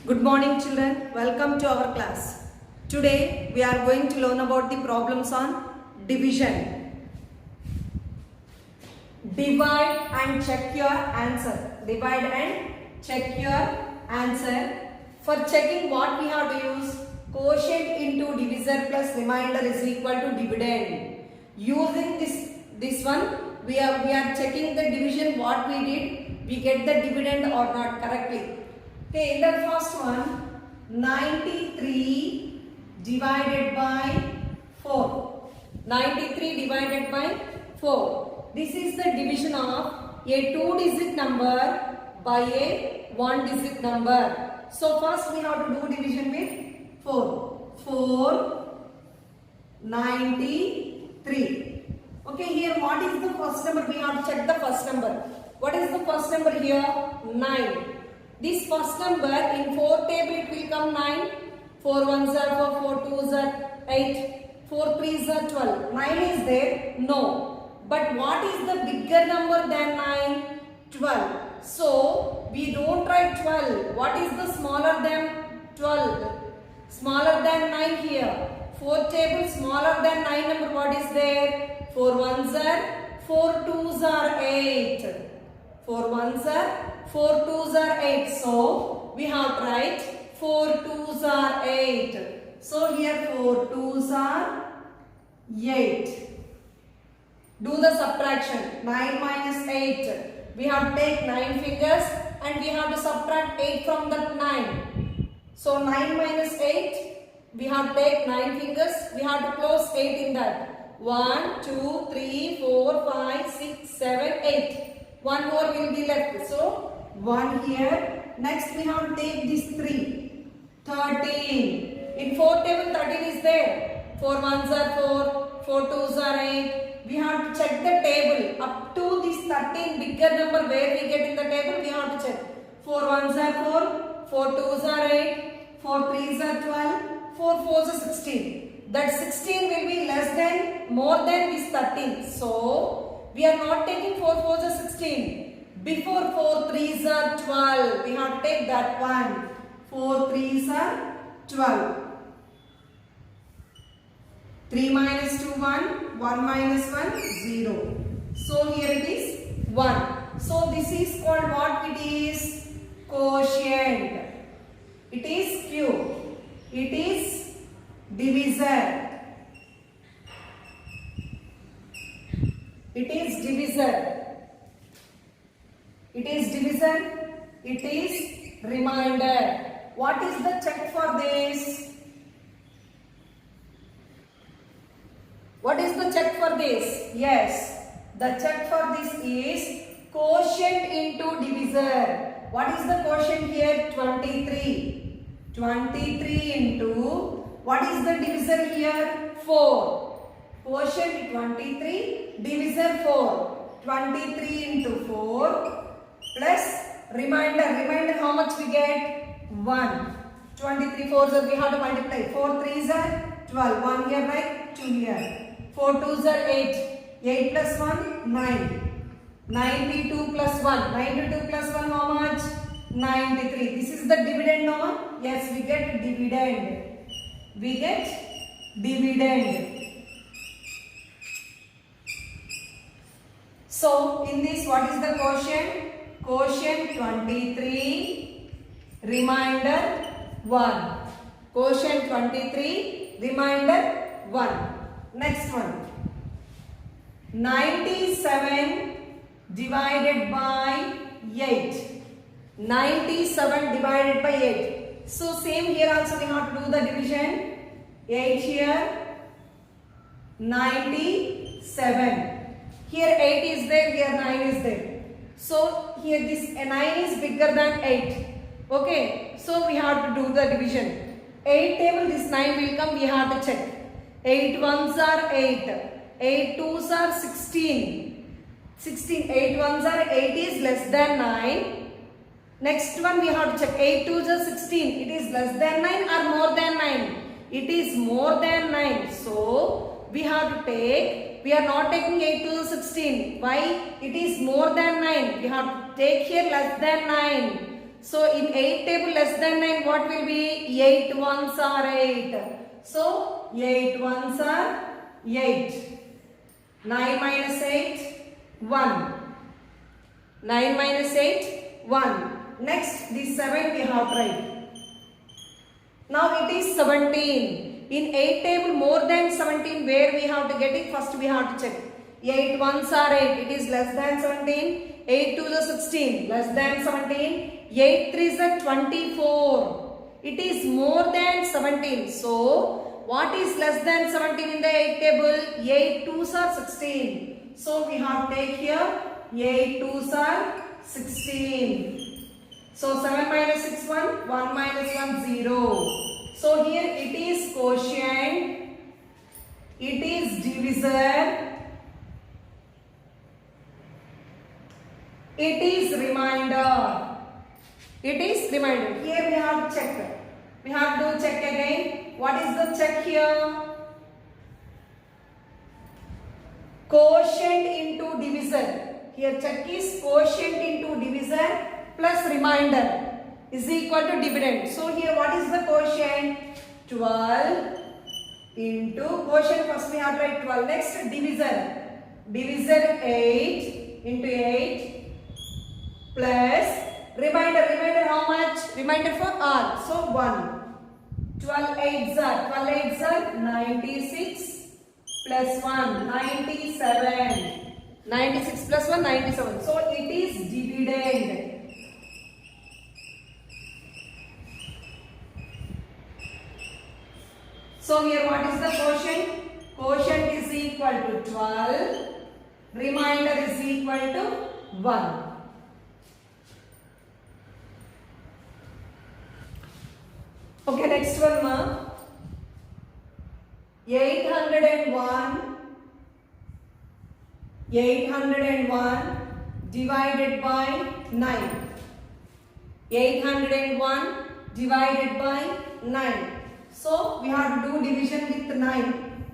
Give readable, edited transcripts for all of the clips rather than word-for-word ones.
Good morning children, welcome to our class. Today we are going to learn about the problems on division. Divide and check your answer. Divide and check your answer. For checking what we have to use, quotient into divisor plus remainder is equal to dividend. Using this one, we are checking the division what we did, we get the dividend or not correctly. Okay, in the first one, 93 divided by 4. 93 divided by 4. This is the division of a 2-digit number by a 1-digit number. So first we have to do division with 4. 4, 93. Okay, here what is the first number? We have to check the first number. What is the first number here? 9. This first number in 4 table it will come 9. 4 ones are 4, 4 twos are 8, 4 threes are 12. 9 is there? No. But what is the bigger number than 9? 12. So we don't write 12. What is the smaller than 12? Smaller than 9 here. 4 table smaller than 9 number what is there? 4 ones are 4 twos are 8. 4 ones are 4 twos are 8. So we have to write 4 twos are 8. So here 4 twos are 8. Do the subtraction. 9 minus 8. We have to take 9 fingers and we have to subtract 8 from that 9. So 9 minus 8. We have to take 9 fingers. We have to close 8 in that. 1, 2, 3, 4, 5, 6, 7, 8. One more will be left. So 1 here. Next we have to take this 3. 13. In 4 table 13 is there. 4 ones are 4. 4 twos are 8. We have to check the table. Up to this 13 bigger number where we get in the table we have to check. 4 ones are 4. 4 twos are 8. 4 threes are 12. 4 fours are 16. That 16 will be less than more than this 13. So we are not taking 4 fours are 16. Before 4 threes are 12. We have to take that one. 4 threes are 12. 3 minus 2, 1. 1 minus 1, 0. So here it is 1. So this is called what it is? Quotient. It is cube. It is divisor. It is divisor. It is divisor. It is remainder. What is the check for this? What is the check for this? Yes, the check for this is quotient into divisor. What is the quotient here? 23. 23 into, what is the divisor here? 4. Quotient 23, divisor 4. 23 into 4 plus remainder. Remainder how much we get? 1. 23 fours we have to multiply. 4 threes are 12. 1 here, right? 2 here. 4 twos are 8. 8 plus 1, 9. 92 plus 1. 92 plus 1 how much? 93. This is the dividend no? Yes, we get dividend. We get dividend. So in this what is the quotient? Quotient 23, remainder 1. Quotient 23, remainder 1. Next one. 97 divided by 8. 97 divided by 8. So same here also we have to do the division. 8 here. 97. Here 8 is there, here 9 is there. So here this 9 is bigger than 8. Okay. So we have to do the division. 8 table this 9 will come, we have to check. 8 ones are 8. 8 twos are 16. 16. 8 ones are 8 is less than 9. Next one we have to check. 8 twos are 16. It is less than 9 or more than 9? It is more than 9. So we have to take, we are not taking 8 to 16. Why? It is more than 9. We have to take here less than 9. So in 8 table less than 9, what will be? 8 ones are 8. So 8 ones are 8. 9 minus 8, 1. 9 minus 8, 1. Next, this 7 we have tried. Now it is 17. In 8 table more than 17, where we have to get it? First we have to check. 8 ones are 8. It is less than 17. 8 to the 16. Less than 17. 8 3 is the 24. It is more than 17. So, what is less than 17 in the 8 table? 8 2s are 16. So, we have to take here 8 2s are 16. So, 7 minus 6 1. 1 minus 1 0. So, here it is quotient. It is divisor. It is remainder. It is remainder. Here we have to check. We have to check again. What is the check here? Quotient into divisor. Here check is quotient into divisor plus remainder is equal to dividend. So here what is the quotient? 12 into quotient, first we have to write 12. Next divisor. Divisor 8 into 8 plus remainder. Remainder how much? Remainder for R. So 1. 12 8s are 96 plus 1 97. 96 plus 1 97. So it is dividend. So here what is the quotient? Quotient is equal to 12. Remainder is equal to 1. Okay, next one, ma. 801 divided by 9. 801 divided by 9. So, we have to do division with 9.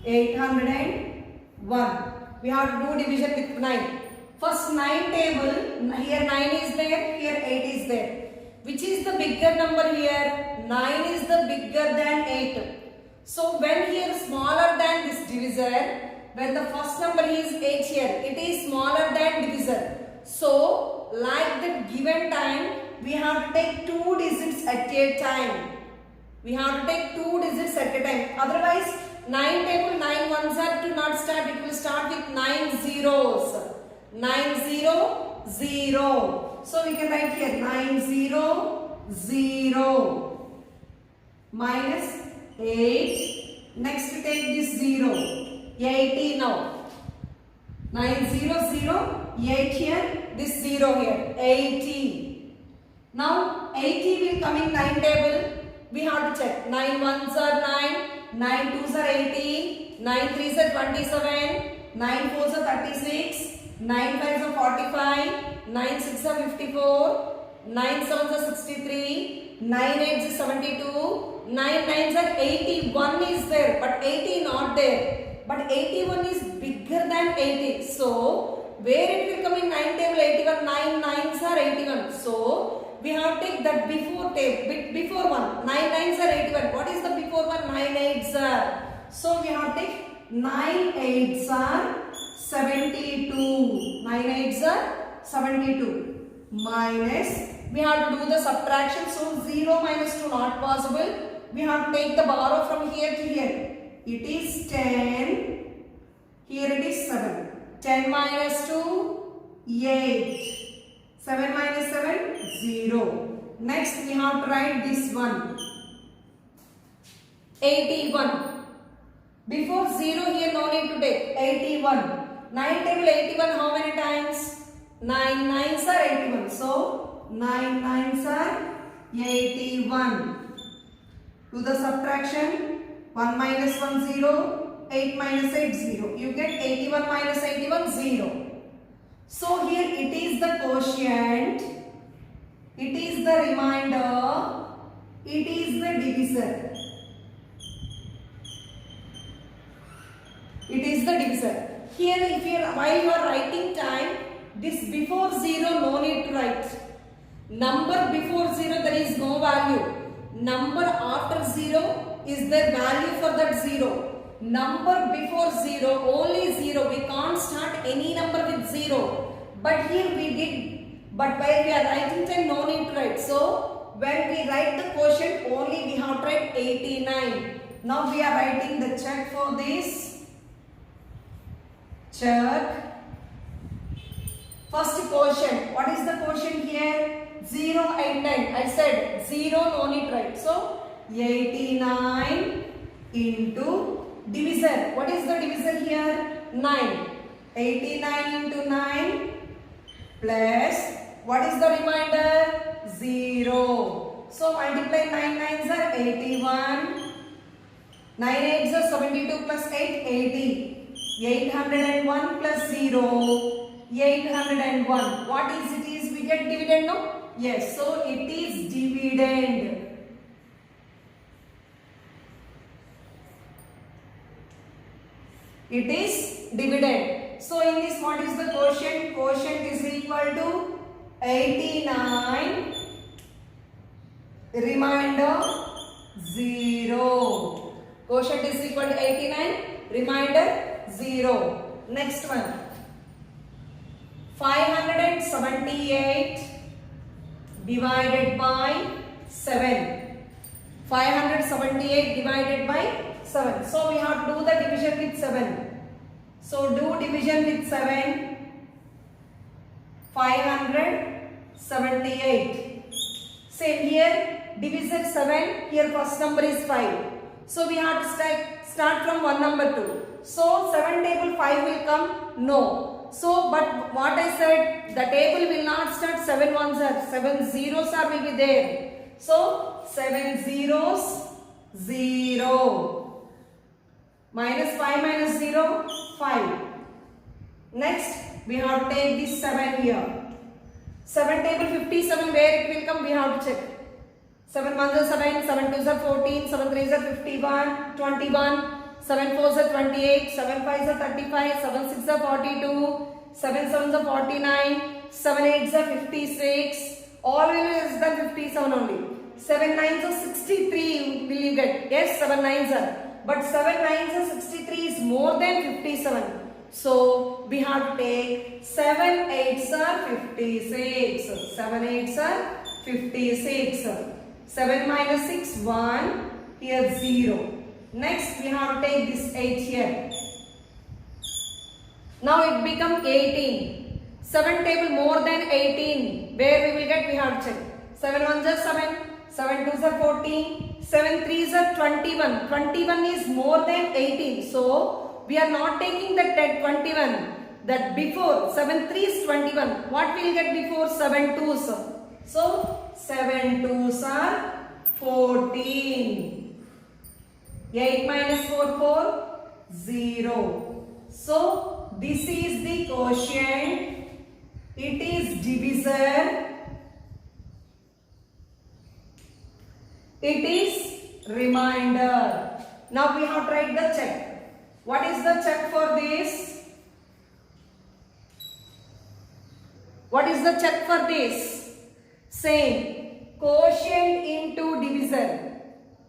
801. We have to do division with 9. First 9 table, here 9 is there, here 8 is there. Which is the bigger number here? 9 is the bigger than 8. So when here smaller than this divisor, when the first number is 8 here, it is smaller than divisor. So like the given time, we have to take 2 digits at a time. We have to take 2 digits at a time. Otherwise, 9 table 9 ones are to not start. It will start with 9 zeros. 9 0 0. So we can write here 9 0 0 minus 8. Next we take this 0. 80 now. 9 0 0 8 here. This 0 here. 80. Now 80 will come in 9 table. We have to check. 9 ones are 9. 9 twos are 18. 9 threes are 27. 9 fours are 36. 9 fives are 45, 9 sixes are 54, 9 sevens are 63, 9 eights is 72, 9 nines are 81 is there, but 80 not there. But 81 is bigger than 80. So, where it will come in 9 table 81, 9 nines are 81. So, we have to take that before table, before one. 9 nines are 81. What is the before one? 9 eights are. So, we have to take 9 eights are 72. 9 8s are 72. Minus, we have to do the subtraction. So 0 minus 2 not possible. We have to take the borrow from here to here. It is 10. Here it is 7. 10 minus 2, 8. 7 minus 7, 0. Next we have to write this one. 81. Before 0 here no need to take. 81. 9 table 81 how many times? 9 nines are 81. So 9 nines are 81. Do the subtraction. 1 minus 1 0. 8 minus 8 0. You get 81 minus 81 0. So here it is the quotient. It is the remainder. It is the divisor. It is the divisor. Here if you while you are writing time, this before 0 no need to write. Number before 0 there is no value. Number after 0 is the value for that 0. Number before 0 only 0. We can't start any number with 0. But here we did. But while we are writing 10, no need to write. So when we write the quotient only we have to write 89. Now we are writing the check for this. Check. First quotient. What is the quotient here? 0, 8, 9. I said 0, no need to write. So 89 into divisor. What is the divisor here? 9. 89 into 9 plus what is the remainder? 0. So multiply 9 9s are 81. 9 8s are 72 plus 8, 80. 801 plus 0, 801. What is it? Is we get dividend now? Yes, so it is dividend. It is dividend. So in this, what is the quotient? Quotient is equal to 89, remainder 0. Quotient is equal to 89, remainder 0. Next one. 578 divided by 7. 578 divided by 7. So we have to do the division with 7. So do division with 7. 578. Same here. Divisor 7. Here first number is 5. So we have to start from one number 2. So 7 table 5 will come? No. So but what I said, the table will not start 7 ones are 7 zeros are will be there. So 7 zeros 0. Minus 5 minus 0 5. Next we have to take this 7 here. 7 table 57 where it will come we have to check. 7 ones are 7, 7 twos are 14, 7 threes are 51, 21. 7 fours are 28, 7 fives are 35, 7 sixes are 42, 7 sevens are 49, 7 eights are 56, all is than 57 only. 7 nines are 63 will you get? Yes, 7 nines are. But 7 nines are 63 is more than 57. So we have to take 7 eights are 56. 7 eights are 56. 7 minus 6, 1. Here 0. Next we have to take this 8 here. Now it become 18. 7 table more than 18. Where we will get? We have to check. 7 ones are 7. 7 twos are 14. 7 threes are 21. 21 is more than 18. So we are not taking that 21. That before 7 threes 21. What will get before 7 twos? So 7 twos are 14. 8 minus 4, 4, 0. So, this is the quotient. It is divisor. It is remainder. Now, we have to write the check. What is the check for this? What is the check for this? Same. Quotient into divisor.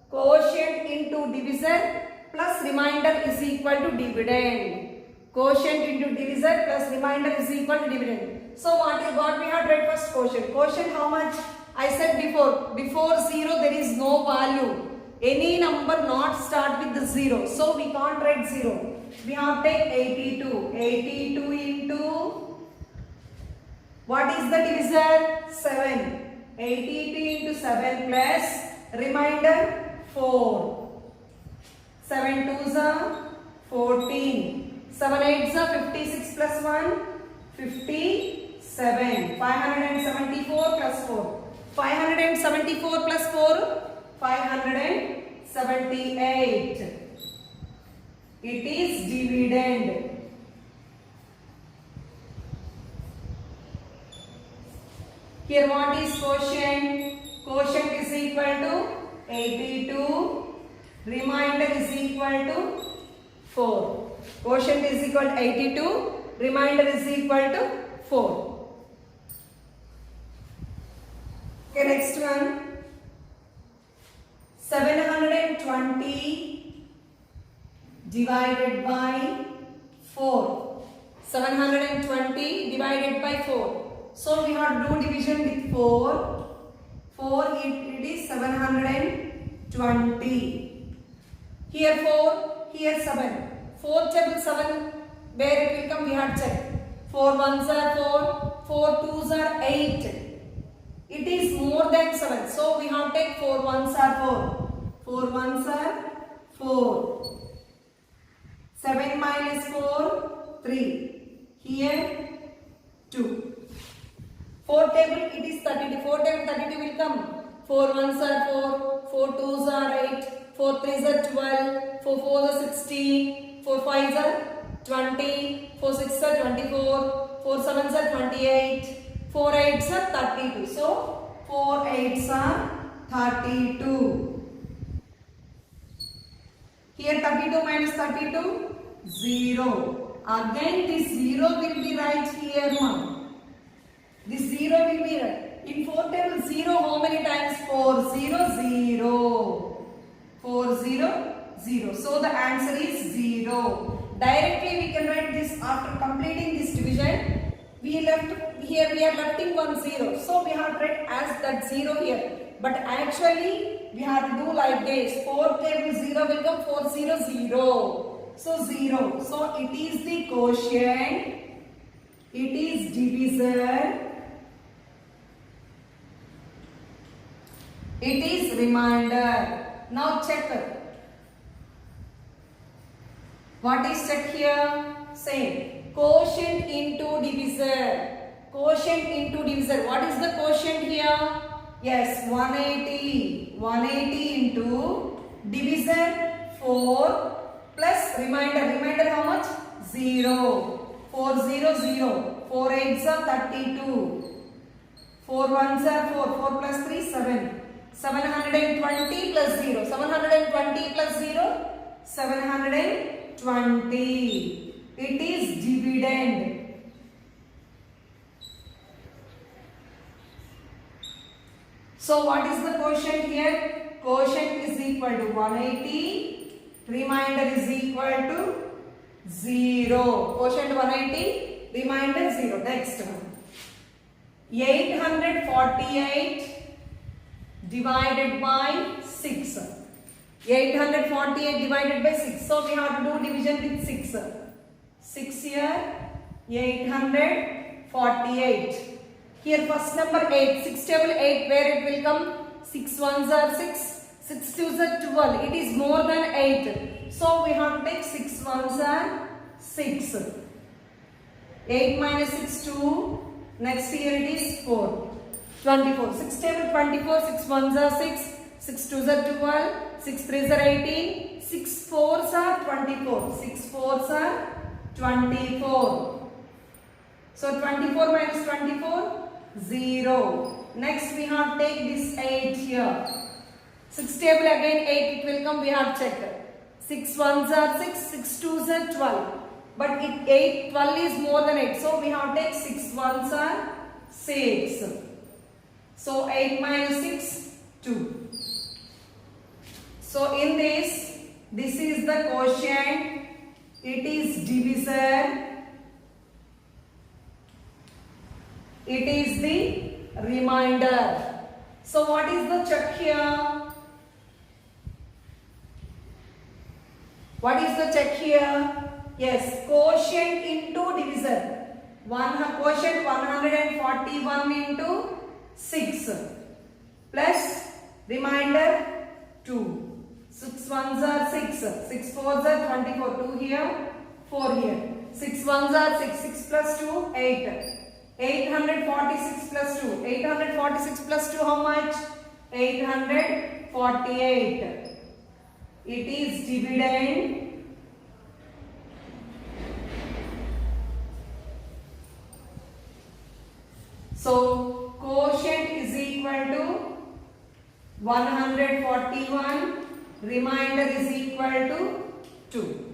Quotient into divisor plus remainder is equal to dividend. Quotient into divisor plus remainder is equal to dividend. So what we have read first quotient. Quotient how much? I said before 0 there is no value. Any number not start with the 0. So we can't write 0. We have to take 82. 82 into what is the divisor? 7. 82 into 7 plus remainder 4. 7 twos are 14. 7 eights are 56 plus 1. 57. 574 plus 4. 574 plus 4. 578. It is dividend. Here what is quotient? Quotient is equal to 82. Remainder is equal to 4. Quotient is equal to 82. Remainder is equal to 4. Okay, next one. 720 divided by 4. 720 divided by 4. So we have to do division with 4. 4 it is 720. Here 4, here 7. 4 table 7, where it will come we have to check. 4 ones are 4, 4 twos are 8. It is more than 7. So we have to take 4 ones are 4. 4 ones are 4. 7 minus 4, 3. Here 2. 4 table it is 32. 4 table 32 will come. 4 ones are 4. 4 twos are 8. 4 threes are 12. 4 fours are 16. 4 fives are 20. 4 sixes are 24. 4 sevens are 28. 4 eights are 32. So 4 eights are 32. Here 32 minus 32, 0. Again this 0 will be right here now. This 0 will be right. In 4 table 0 how many times? 4 0 0. 4 0 0. So the answer is 0. Directly we can write this after completing this division. We are lefting one 0. So we have to write as that 0 here. But actually we have to do like this. 4 table 0 will come 4 0 0. So 0. So it is the quotient. It is divisor. It is remainder. Now check. What is check here? Same. Quotient into divisor. Quotient into divisor. What is the quotient here? Yes, 180. 180 into divisor 4 plus remainder. Remainder how much? 0. 4 0 0. 4 eights are 32. 4 ones are 4. 4 plus 3 7. 720 plus 0. 720 plus 0. 720. It is dividend. So what is the quotient here? Quotient is equal to 180. Remainder is equal to 0. Quotient 180. Remainder 0. Next one. 848 divided by 6. 848 divided by 6. So we have to do division with 6. 6 here. 848. Here first number 8. 6 table 8. Where it will come? 6 ones are 6. 6 twos are 12. It is more than 8. So we have to take 6 ones are 6. 8 minus 6 2. Next here it is 4. 24. 6 table 24. 6 ones are 6. 6 twos are 12. 6 threes are 18. 6 fours are 24. 6 fours are 24. So 24 minus 24, 0. Next we have to take this 8 here. 6 table again 8 it will come, we have to check. 6 ones are 6, 6 twos are 12. But 12 is more than 8. So we have to take 6 ones are 6. So 8 minus 6, 2. So in this is the quotient. It is divisor. It is the remainder. So what is the check here? What is the check here? Yes, quotient into divisor. Quotient 141 into 6 plus remainder 2. 6 ones are 6. 6 fours are 24. 2 here, 4 here. 6 ones are 6. 6 plus 2, 8. 846 plus 2. 846 plus 2 how much? 848. It is dividend. So quotient is equal to 141. Remainder is equal to 2.